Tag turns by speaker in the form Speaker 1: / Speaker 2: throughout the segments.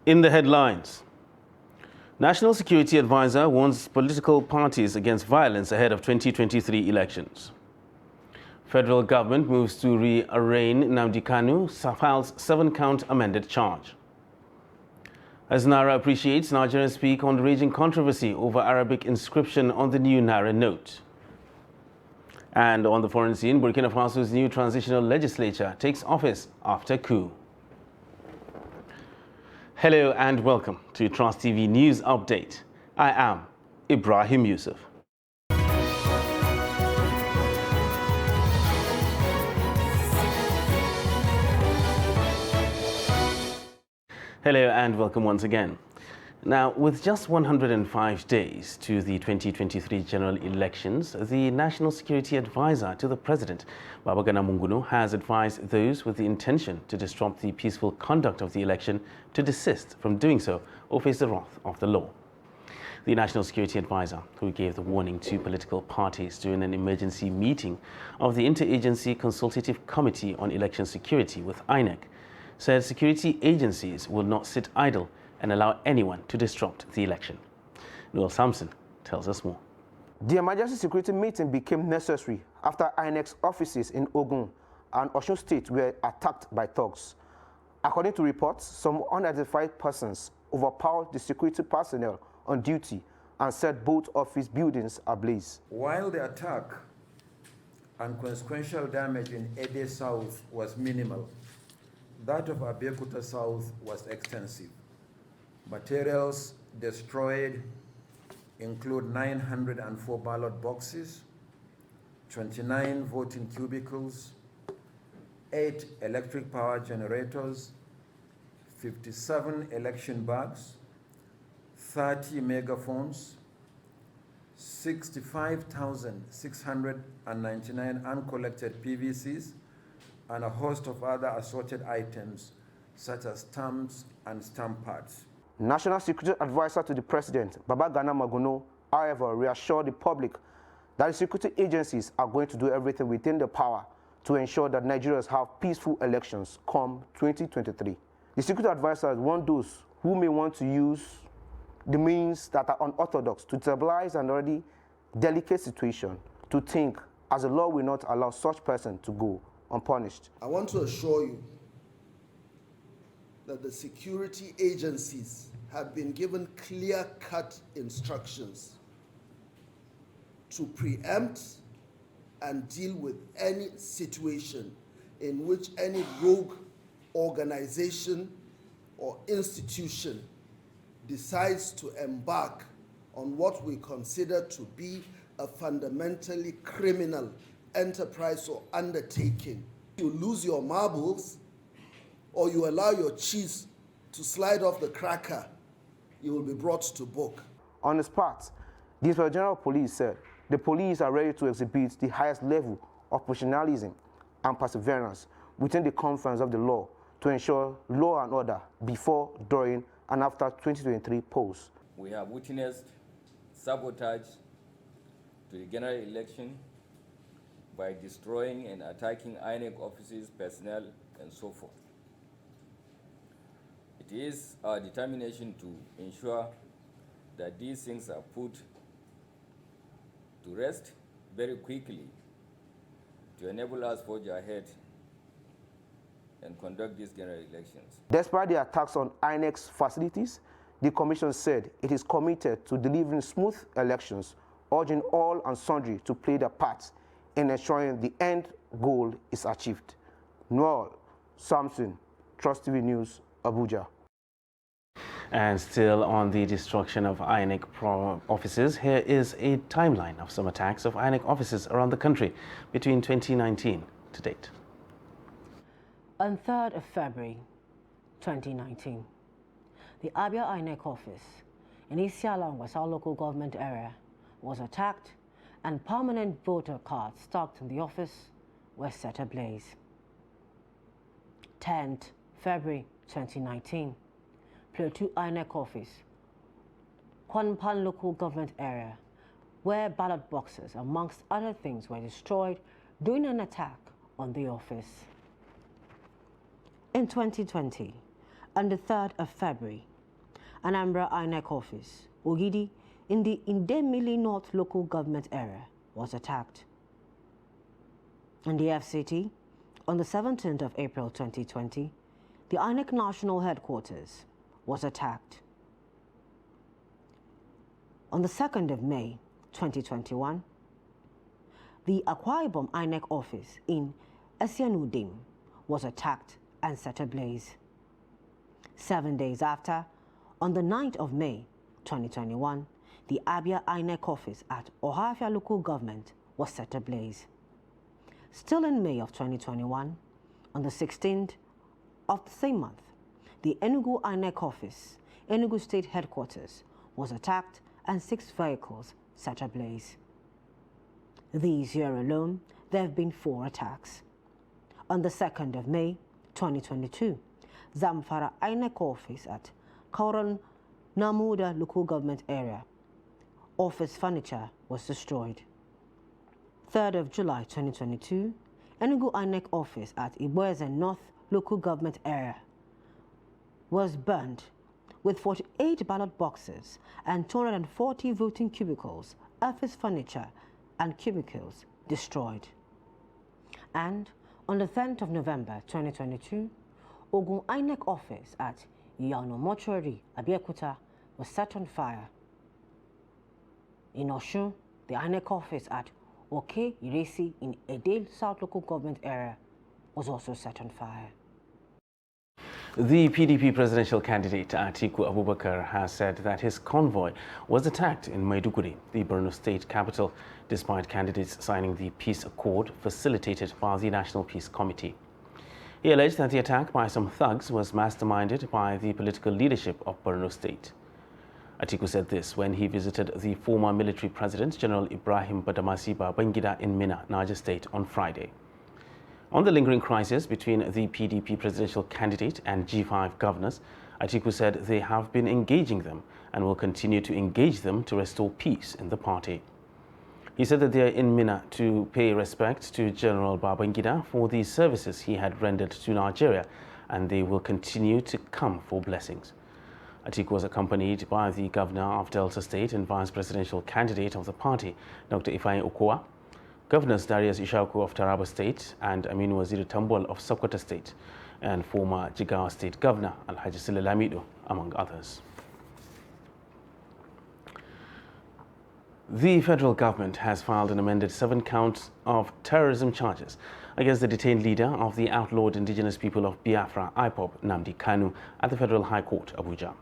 Speaker 1: In the headlines, National Security Advisor warns political parties against violence ahead of 2023 elections. Federal government moves to re-arraign Nnamdi Kanu, files 7-count amended charge. As Naira appreciates, Nigerians speak on the raging controversy over Arabic inscription on the new Naira note. And on the foreign scene, Burkina Faso's new transitional legislature takes office after coup. Hello and welcome to Trust TV News Update. I am Ibrahim Yusuf. Hello and welcome once again. Now, with just 105 days to the 2023 general elections, the National Security Advisor to the President, Babagana Munguno, has advised those with the intention to disrupt the peaceful conduct of the election to desist from doing so or face the wrath of the law. The National Security Advisor, who gave the warning to political parties during an emergency meeting of the Interagency Consultative Committee on Election Security with INEC, said security agencies will not sit idle and allow anyone to disrupt the election. Noel Sampson tells us more.
Speaker 2: The emergency security meeting became necessary after INEC's offices in Ogun and Osun State were attacked by thugs. According to reports, some unidentified persons overpowered the security personnel on duty and set both office buildings ablaze.
Speaker 3: While the attack and consequential damage in Ede South was minimal, that of Abeokuta South was extensive. Materials destroyed include 904 ballot boxes, 29 voting cubicles, 8 electric power generators, 57 election bags, 30 megaphones, 65,699 uncollected PVCs, and a host of other assorted items such as stamps and stamp pads.
Speaker 2: National Security Advisor to the President, Babagana Munguno, however, reassured the public that the security agencies are going to do everything within their power to ensure that Nigerians have peaceful elections come 2023. The Security Advisor warned those who may want to use the means that are unorthodox to stabilize an already delicate situation to think, as the law will not allow such person to go unpunished.
Speaker 4: I want to assure you that the security agencies have been given clear-cut instructions to preempt and deal with any situation in which any rogue organization or institution decides to embark on what we consider to be a fundamentally criminal enterprise or undertaking. You lose your marbles or you allow your cheese to slide off the cracker, you will be brought to book.
Speaker 2: On the spot, the Inspector General of Police said the police are ready to exhibit the highest level of professionalism and perseverance within the confines of the law to ensure law and order before, during, and after 2023 polls.
Speaker 5: We have witnessed sabotage to the general election by destroying and attacking INEC offices, personnel, and so forth. It is our determination to ensure that these things are put to rest very quickly to enable us to forge ahead and conduct these general elections.
Speaker 2: Despite the attacks on INEC's facilities, the Commission said it is committed to delivering smooth elections, urging all and sundry to play their part in ensuring the end goal is achieved. Noel Sampson, Trust TV News, Abuja.
Speaker 1: And still on the destruction of INEC offices, here is a timeline of some attacks of INEC offices around the country between 2019 to date.
Speaker 6: On 3rd of February 2019, the Abia INEC office in Isiala and Wasau local government area was attacked and permanent voter cards stocked in the office were set ablaze. 10th February 2019, Plateau INEC office, Kwanpan local government area, where ballot boxes, amongst other things, were destroyed during an attack on the office. In 2020, on the 3rd of February Anambra INEC office, Ogidi, in the Idemili North local government area, was attacked. In the FCT, on the 17th of April 2020, the INEC national headquarters was attacked. On the 2nd of May 2021, the Akwa Ibom INEC office in Esianudim was attacked and set ablaze. 7 days after, on the 9th of May 2021, the Abia INEC office at Ohafia local government was set ablaze. Still in May of 2021, on the 16th of the same month, the Enugu INEC office, Enugu State Headquarters, was attacked and 6 vehicles set ablaze. This year alone, there have been 4 attacks. On the 2nd of May 2022, Zamfara INEC office at Kauran Namuda local government area, office furniture was destroyed. 3rd of July 2022, Enugu INEC office at Iboeze North local government area was burned, with 48 ballot boxes and 240 voting cubicles, office furniture and cubicles destroyed. And on the 10th of November 2022, Ogun INEC office at Yano Mortuary, Abeokuta, was set on fire. In Osun, the INEC office at Oke Iresi in Edale South local government area was also set on fire.
Speaker 1: The PDP presidential candidate Atiku Abubakar has said that his convoy was attacked in Maiduguri, the Borno state capital, despite candidates signing the peace accord facilitated by the National Peace Committee. He alleged that the attack by some thugs was masterminded by the political leadership of Borno state. Atiku said this when he visited the former military president, General Ibrahim Badamasi Babangida in Minna, Niger State, on Friday. On the lingering crisis between the PDP presidential candidate and G5 governors, Atiku said they have been engaging them and will continue to engage them to restore peace in the party. He said that they are in Minna to pay respect to General Babangida for the services he had rendered to Nigeria, and they will continue to come for blessings. Atiku was accompanied by the governor of Delta State and vice presidential candidate of the party, Dr. Ifeanyi Okowa, Governors Darius Ishaku of Taraba State and Aminu Waziri Tambol of Sokoto State, and former Jigawa State Governor Alhaji Sule Lamido, among others. The federal government has filed an amended 7 counts of terrorism charges against the detained leader of the outlawed indigenous people of Biafra, IPOB, Nnamdi Kanu, at the Federal High Court, Abuja.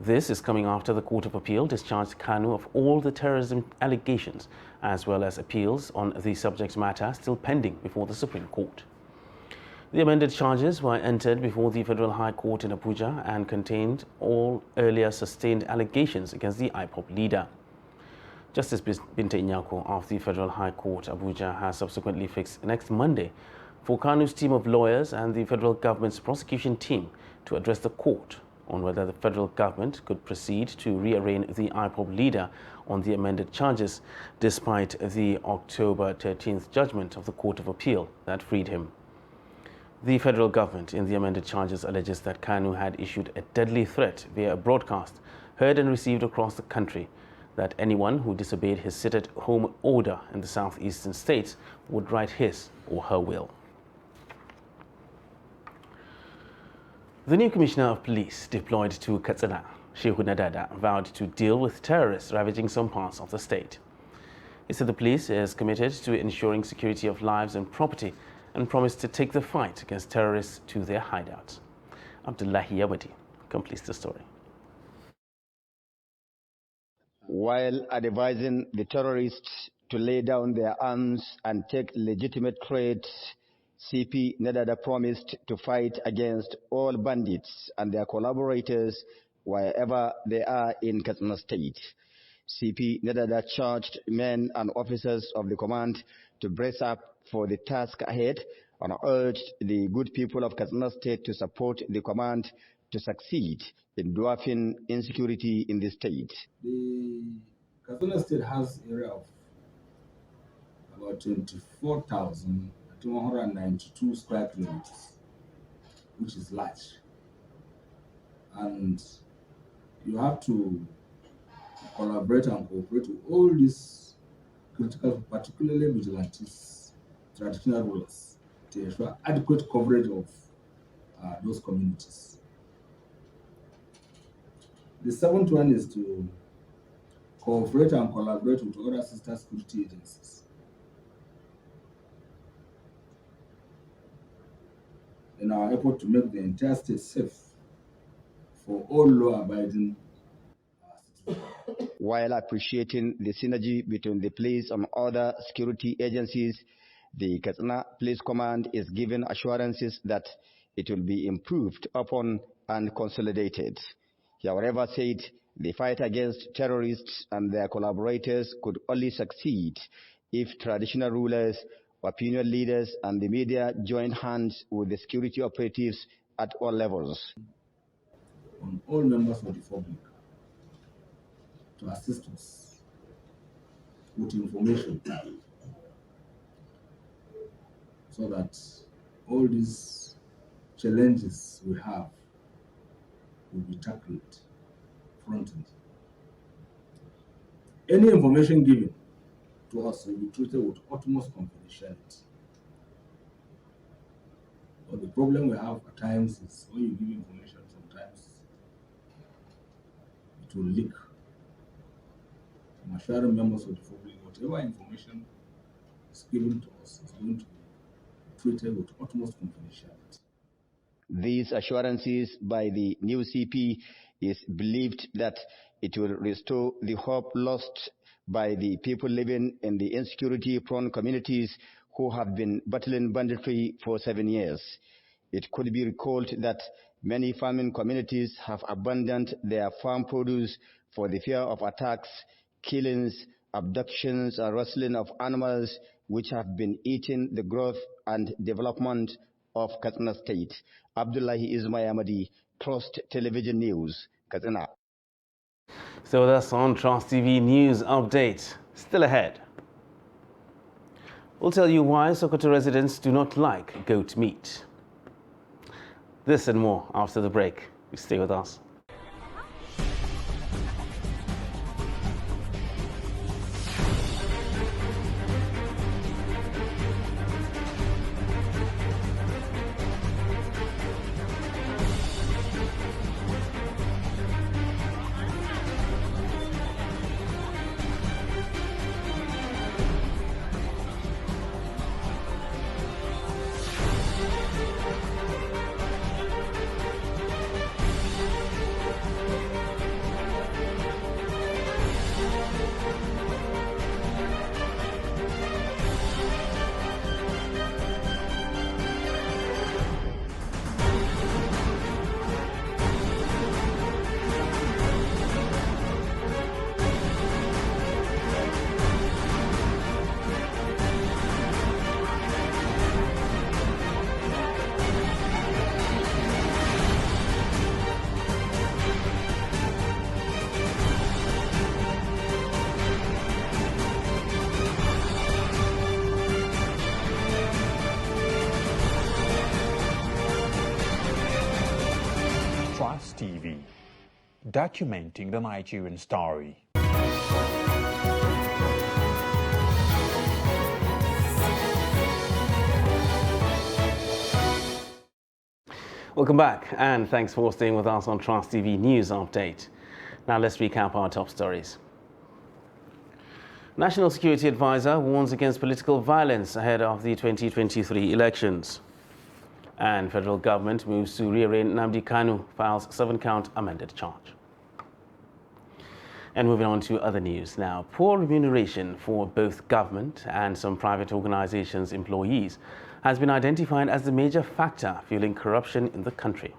Speaker 1: This is coming after the Court of Appeal discharged Kanu of all the terrorism allegations, as well as appeals on the subject matter still pending before the Supreme Court. The amended charges were entered before the Federal High Court in Abuja and contained all earlier sustained allegations against the IPOB leader. Justice Binta Inyako of the Federal High Court, Abuja, has subsequently fixed next Monday for Kanu's team of lawyers and the federal government's prosecution team to address the court on whether the federal government could proceed to rearraign the IPOB leader on the amended charges, despite the October 13th judgment of the Court of Appeal that freed him. The federal government in the amended charges alleges that Kanu had issued a deadly threat via a broadcast heard and received across the country that anyone who disobeyed his sit-at-home order in the southeastern states would write his or her will. The new Commissioner of Police deployed to Katsina, Shehu Nadada, vowed to deal with terrorists ravaging some parts of the state. He said the police is committed to ensuring security of lives and property and promised to take the fight against terrorists to their hideouts. Abdullahi Yawadi completes the story.
Speaker 7: While advising the terrorists to lay down their arms and take legitimate threats, CP Nadada promised to fight against all bandits and their collaborators wherever they are in Katsina State. CP Nadada charged men and officers of the command to brace up for the task ahead and urged the good people of Katsina State to support the command to succeed in dwarfing insecurity in the state.
Speaker 8: The Katsina State has an area of about 24,292 square kilometers, which is large. And you have to collaborate and cooperate with all these critical, particularly vigilantes, traditional rulers, to ensure adequate coverage of those communities. The seventh one is to cooperate and collaborate with other sister security agencies in our effort to make the entire state safe for all law-abiding citizens.
Speaker 7: While appreciating the synergy between the police and other security agencies, the Katsina Police Command is given assurances that it will be improved upon and consolidated. He, however, said the fight against terrorists and their collaborators could only succeed if traditional rulers, opinion leaders, and the media join hands with the security operatives at all levels.
Speaker 8: On all members of the public to assist us with information so that all these challenges we have will be tackled frontally. Any information given to us will be treated with utmost confidentiality. But the problem we have at times is when you give information, sometimes it will leak. I'm assuring members of the public, whatever information is given to us is going to be treated with utmost confidentiality.
Speaker 7: These assurances by the new CP is believed that it will restore the hope lost by the people living in the insecurity-prone communities who have been battling banditry for 7 years. It could be recalled that many farming communities have abandoned their farm produce for the fear of attacks, killings, abductions, and rustling of animals which have been eating the growth and development of Katsina State. Abdullahi Ismail Ahmadi, Trust Television News, Katsina.
Speaker 1: So that's on Trust TV News Update. Still ahead. We'll tell you why Sokoto residents do not like goat meat. This and more after the break. Stay with us.
Speaker 9: Trust TV, documenting the Nigerian story.
Speaker 1: Welcome back, and thanks for staying with us on Trust TV News Update. Now let's recap our top stories. National Security Advisor warns against political violence ahead of the 2023 elections. And federal government moves to rearraign Nnamdi Kanu, files 7-count amended charge. And moving on to other news now. Poor remuneration for both government and some private organizations' employees has been identified as the major factor fueling corruption in the country.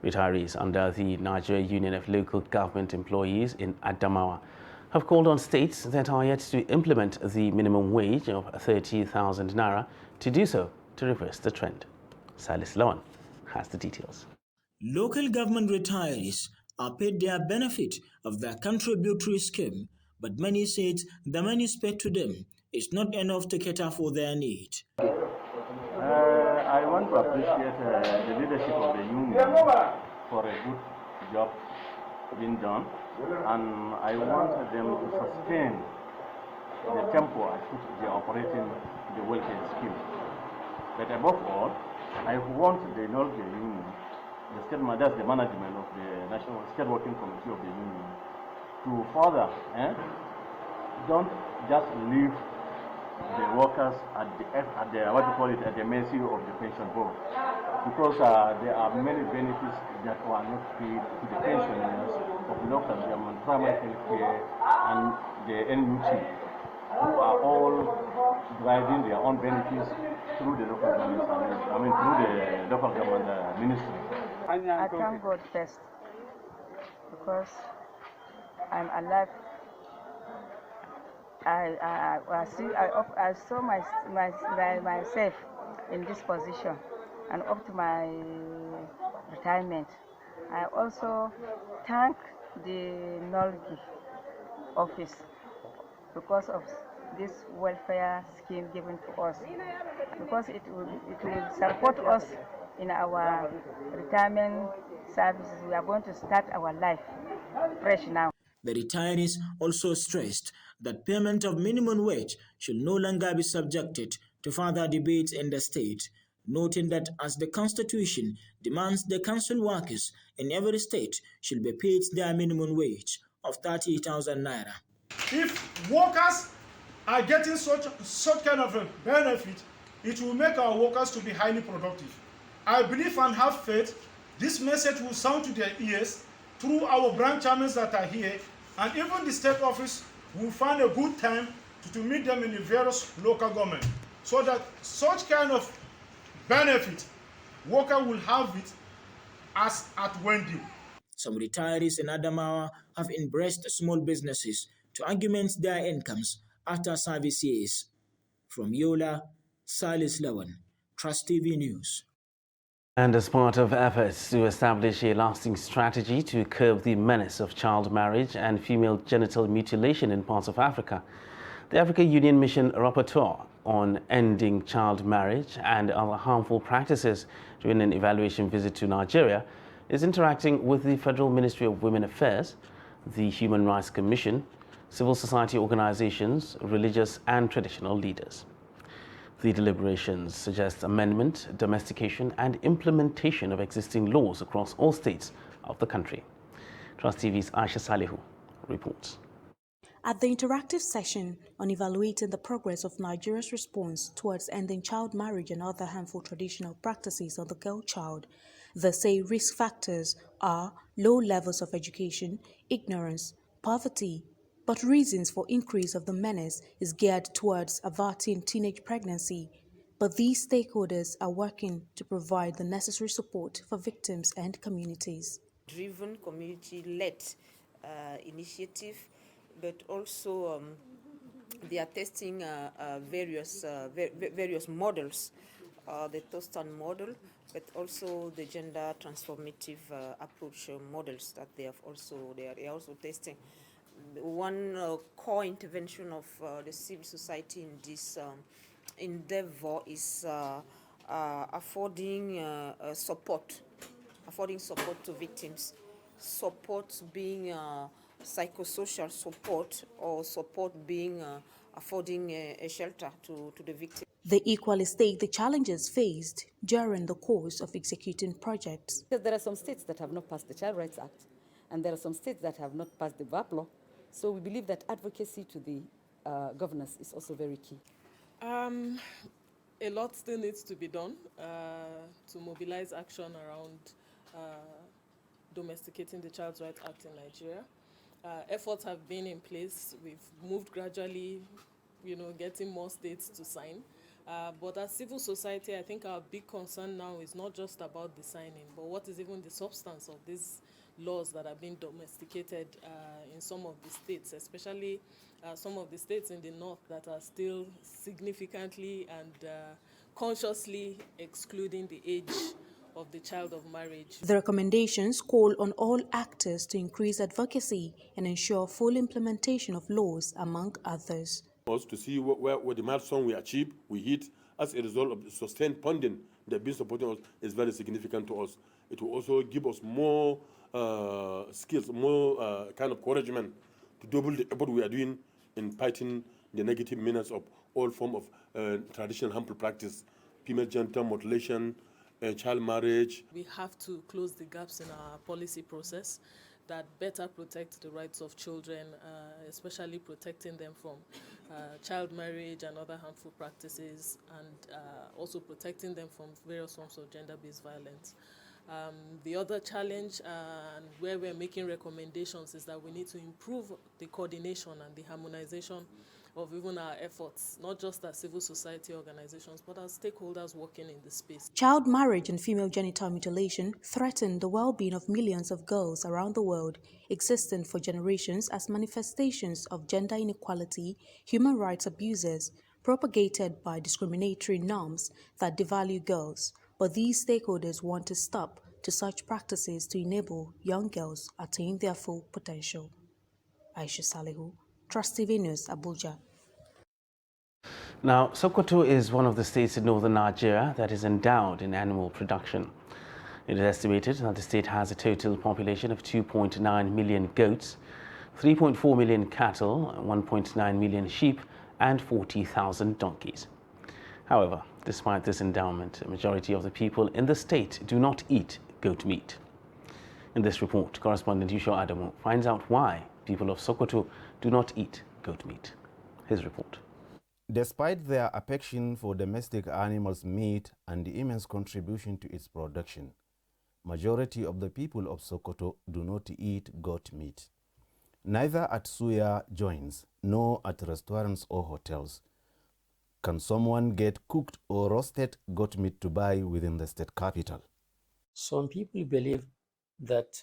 Speaker 1: Retirees under the Nigeria Union of Local Government Employees in Adamawa have called on states that are yet to implement the minimum wage of 30,000 naira to do so to reverse the trend. Silas Lawan has the details.
Speaker 10: Local government retirees are paid their benefit of their contributory scheme, but many said the money paid to them is not enough to cater for their need.
Speaker 11: I want to appreciate the leadership of the union for a good job being done, and I want them to sustain the tempo at which they are operating the welfare scheme. But above all, I want the Norge Union, that's the management of the National State Working Committee of the Union, to further, don't just leave the workers at the mercy of the pension board, because there are many benefits that are not paid to the pensioners of local government, primary health care, and the NUT, who are all driving their own benefits through the local government, through the local government ministry.
Speaker 12: I thank God first because I'm alive. I saw myself in this position and up to my retirement. I also thank the Nolgi office because of this welfare scheme given to us, because it will support us in our retirement services. We are going to start our life fresh now.
Speaker 10: The retirees also stressed that payment of minimum wage should no longer be subjected to further debates in the state, noting that as the Constitution demands, the council workers in every state should be paid their minimum wage of 30,000 naira.
Speaker 13: If workers are getting such kind of a benefit, it will make our workers to be highly productive. I believe and have faith this message will sound to their ears through our branch chairmen that are here, and even the state office will find a good time to meet them in the various local government, so that such kind of benefit, worker will have it as at Wendy.
Speaker 10: Some retirees in Adamawa have embraced small businesses to augment their incomes after service years. From Yola, Salis Lawan, Trust TV News.
Speaker 1: And as part of efforts to establish a lasting strategy to curb the menace of child marriage and female genital mutilation in parts of Africa, the African Union Mission Rapporteur on Ending Child Marriage and Other Harmful Practices during an evaluation visit to Nigeria is interacting with the Federal Ministry of Women Affairs, the Human Rights Commission, civil society organizations, religious and traditional leaders. The deliberations suggest amendment, domestication and implementation of existing laws across all states of the country. Trust TV's Aisha Salihu reports.
Speaker 14: At the interactive session on evaluating the progress of Nigeria's response towards ending child marriage and other harmful traditional practices of the girl child, they say risk factors are low levels of education, ignorance, poverty, but reasons for increase of the menace is geared towards averting teenage pregnancy. But these stakeholders are working to provide the necessary support for victims and communities.
Speaker 15: Driven, community-led initiative, but also they are testing various models, the Tostan model, but also the gender transformative approach models that they are also testing. One core intervention of the civil society in this endeavor is affording support to victims, support being psychosocial support, or support being affording a shelter to the victim.
Speaker 14: They equally state the challenges faced during the course of executing projects.
Speaker 16: There are some states that have not passed the Child Rights Act, and there are some states that have not passed the VAP law. So we believe that advocacy to the governors is also very key.
Speaker 17: A lot still needs to be done to mobilize action around domesticating the Child Rights Act in Nigeria. Efforts have been in place. We've moved gradually, getting more states to sign. But as civil society, I think our big concern now is not just about the signing, but what is even the substance of these laws that are being domesticated in some of the states, especially some of the states in the north that are still significantly and consciously excluding the age of the child of marriage.
Speaker 14: The recommendations call on all actors to increase advocacy and ensure full implementation of laws, among others.
Speaker 18: Also to see what the milestone we achieve, we hit as a result of the sustained funding that been supporting us is very significant to us. It will also give us more skills, more kind of encouragement to double the effort we are doing in fighting the negative menace of all form of traditional harmful practice, female genital mutilation, child marriage.
Speaker 17: We have to close the gaps in our policy process that better protect the rights of children, especially protecting them from child marriage and other harmful practices, and also protecting them from various forms of gender-based violence. The other challenge and where we're making recommendations is that we need to improve the coordination and the harmonization of even our efforts, not just as civil society organizations, but as stakeholders working in the space.
Speaker 14: Child marriage and female genital mutilation threaten the well-being of millions of girls around the world, existing for generations as manifestations of gender inequality, human rights abuses, propagated by discriminatory norms that devalue girls. But these stakeholders want to stop to such practices to enable young girls attain their full potential. Aisha Salihu, Trust TV News, Abuja.
Speaker 1: Now, Sokoto is one of the states in northern Nigeria that is endowed in animal production. It is estimated that the state has a total population of 2.9 million goats, 3.4 million cattle, 1.9 million sheep, and 40,000 donkeys. However, despite this endowment, a majority of the people in the state do not eat goat meat. In this report, correspondent Yusho Adamu finds out why people of Sokoto do not eat goat meat. His report.
Speaker 19: Despite their affection for domestic animals' meat and the immense contribution to its production, majority of the people of Sokoto do not eat goat meat. Neither at suya joints nor at restaurants or hotels can someone get cooked or roasted goat meat to buy within the state capital.
Speaker 20: Some people believe that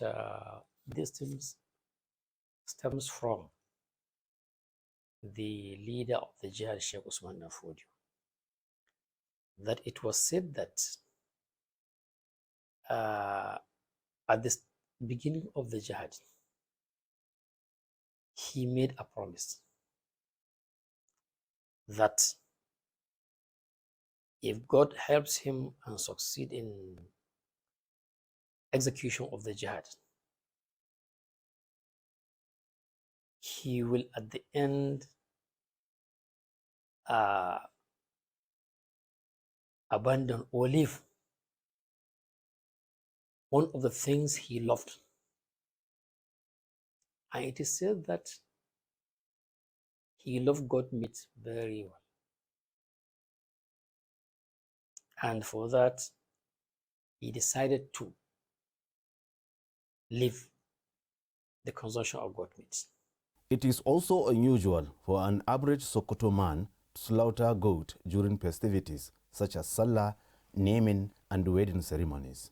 Speaker 20: this stems from the leader of the jihad, Sheikh Usman Nafodio, that it was said that at the beginning of the jihad, he made a promise that if God helps him and succeed in execution of the jihad, he will at the end abandon or leave one of the things he loved. And it is said that he loved goat meat very well. And for that, he decided to leave the consumption of goat meat.
Speaker 19: It is also unusual for an average Sokoto man to slaughter goat during festivities such as Salah, naming, and wedding ceremonies.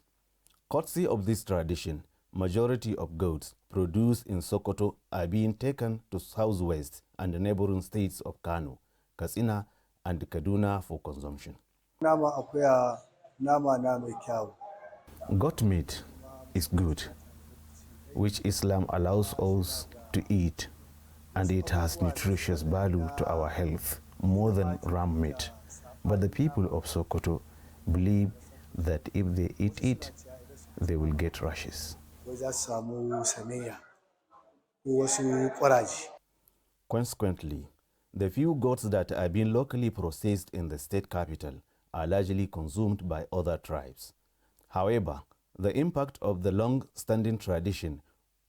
Speaker 19: Courtesy of this tradition, majority of goats produced in Sokoto are being taken to southwest and the neighboring states of Kano, Katsina, and Kaduna for consumption. Goat meat is good, which Islam allows us to eat, and it has nutritious value to our health more than ram meat. But the people of Sokoto believe that if they eat it, they will get rashes. Consequently, the few goats that are being locally processed in the state capital are largely consumed by other tribes. However, the impact of the long-standing tradition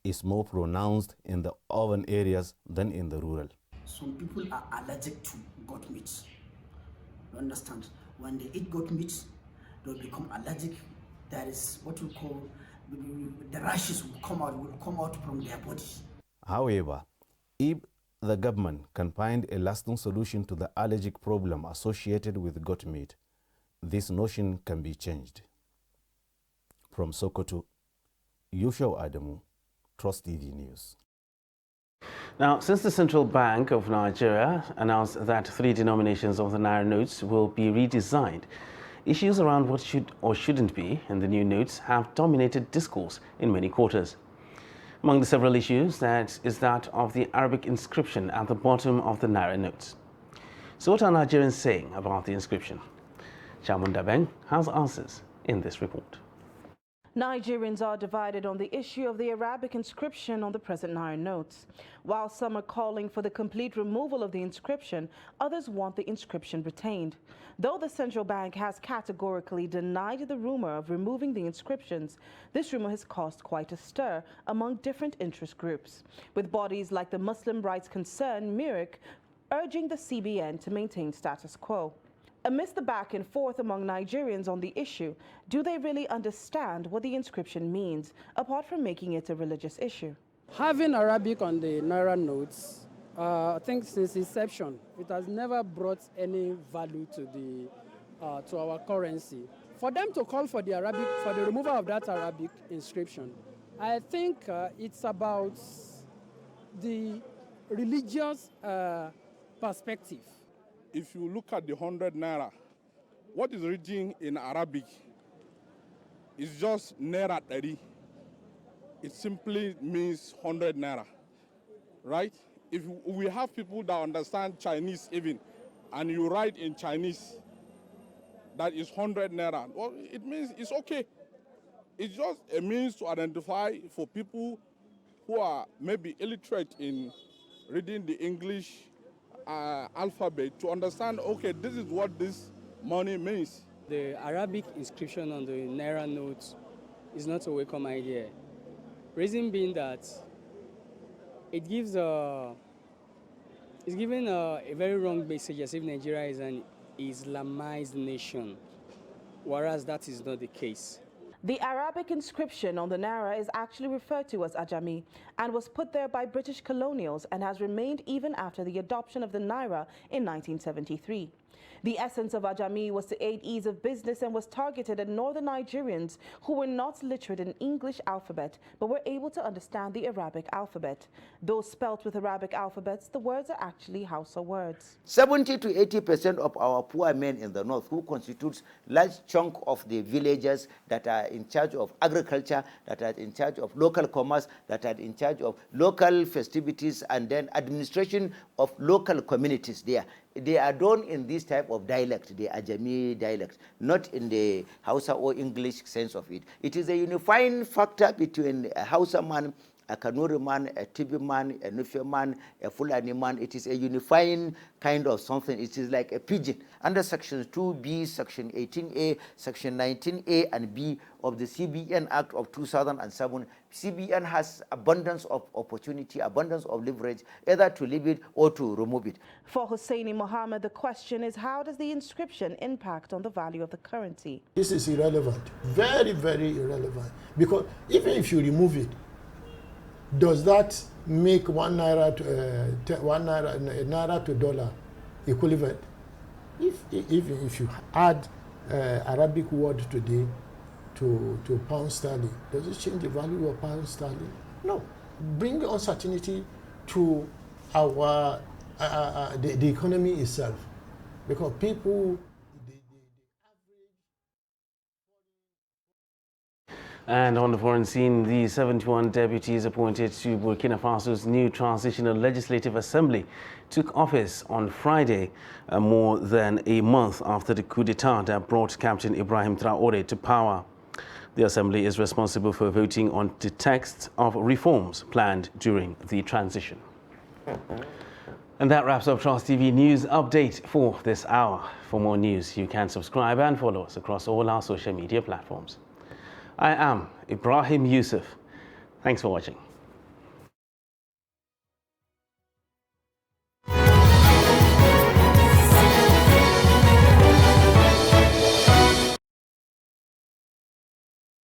Speaker 19: is more pronounced in the urban areas than in the rural.
Speaker 21: Some people are allergic to goat meat. You understand? When they eat goat meat, they'll become allergic. There is what we call the rashes will come out from their body.
Speaker 19: However, if the government can find a lasting solution to the allergic problem associated with goat meat, this notion can be changed. From Sokoto, Yusho Adamu, Trust TV News.
Speaker 1: Now, since the Central Bank of Nigeria announced that 3 denominations of the Naira notes will be redesigned, issues around what should or shouldn't be in the new notes have dominated discourse in many quarters. Among the several issues is that of the Arabic inscription at the bottom of the Naira notes. So what are Nigerians saying about the inscription? Chamunda Beng has answers in this report.
Speaker 3: Nigerians are divided on the issue of the Arabic inscription on the present Naira notes. While some are calling for the complete removal of the inscription, others want the inscription retained. Though the central bank has categorically denied the rumor of removing the inscriptions, this rumor has caused quite a stir among different interest groups, with bodies like the Muslim rights concern MIRIC urging the CBN to maintain status quo. Amidst the back and forth among Nigerians on the issue, do they really understand what the inscription means, apart from making it a religious issue?
Speaker 22: Having Arabic on the Naira notes, I think since inception, it has never brought any value to our currency. For them to call for the removal of that Arabic inscription, I think it's about the religious perspective.
Speaker 23: If you look at the 100 Naira, what is written in Arabic is just Naira 30. It simply means 100 Naira, right? If we have people that understand Chinese even, and you write in Chinese that is 100 Naira, well, it means it's okay. It's just a means to identify for people who are maybe illiterate in reading the English alphabet to understand, okay, this is what this money means.
Speaker 22: The Arabic inscription on the Naira notes is not a welcome idea. Reason being that it gives it's giving a very wrong message as if Nigeria is an Islamized nation, whereas that is not the case.
Speaker 3: The Arabic inscription on the Naira is actually referred to as Ajami and was put there by British colonials and has remained even after the adoption of the Naira in 1973. The essence of Ajami was to aid ease of business and was targeted at northern Nigerians who were not literate in English alphabet but were able to understand the Arabic alphabet. Though spelt with Arabic alphabets, the words are actually Hausa words.
Speaker 24: 70 to 80% of our poor men in the north, who constitutes large chunk of the villagers that are in charge of agriculture, that are in charge of local commerce, that are in charge of local festivities and then administration of local communities there. They are done in this type of dialect, the Ajami dialect, not in the Hausa or English sense of it. It is a unifying factor between a Hausa man, a Kanuri man, a Tibi man, a Nufe man, a Fulani man. It is a unifying kind of something. It is like a pidgin. Under Section 2B, Section 18A, Section 19A and B of the CBN Act of 2007, CBN has abundance of opportunity, abundance of leverage, either to leave it or to remove it.
Speaker 3: For Hussaini Mohammed, the question is, how does the inscription impact on the value of the currency?
Speaker 25: This is irrelevant, very, very irrelevant. Because even if you remove it, does that make 1 naira to naira to dollar equivalent? If you add Arabic word today to pound sterling, does it change the value of pound sterling? No. Bring uncertainty to our the economy itself, because people.
Speaker 1: And on the foreign scene, the 71 deputies appointed to Burkina Faso's new Transitional Legislative Assembly took office on Friday, more than a month after the coup d'etat that brought Captain Ibrahim Traoré to power. The assembly is responsible for voting on the text of reforms planned during the transition. And that wraps up Trust TV News Update for this hour. For more news, you can subscribe and follow us across all our social media platforms. I am Ibrahim Yusuf. Thanks for watching.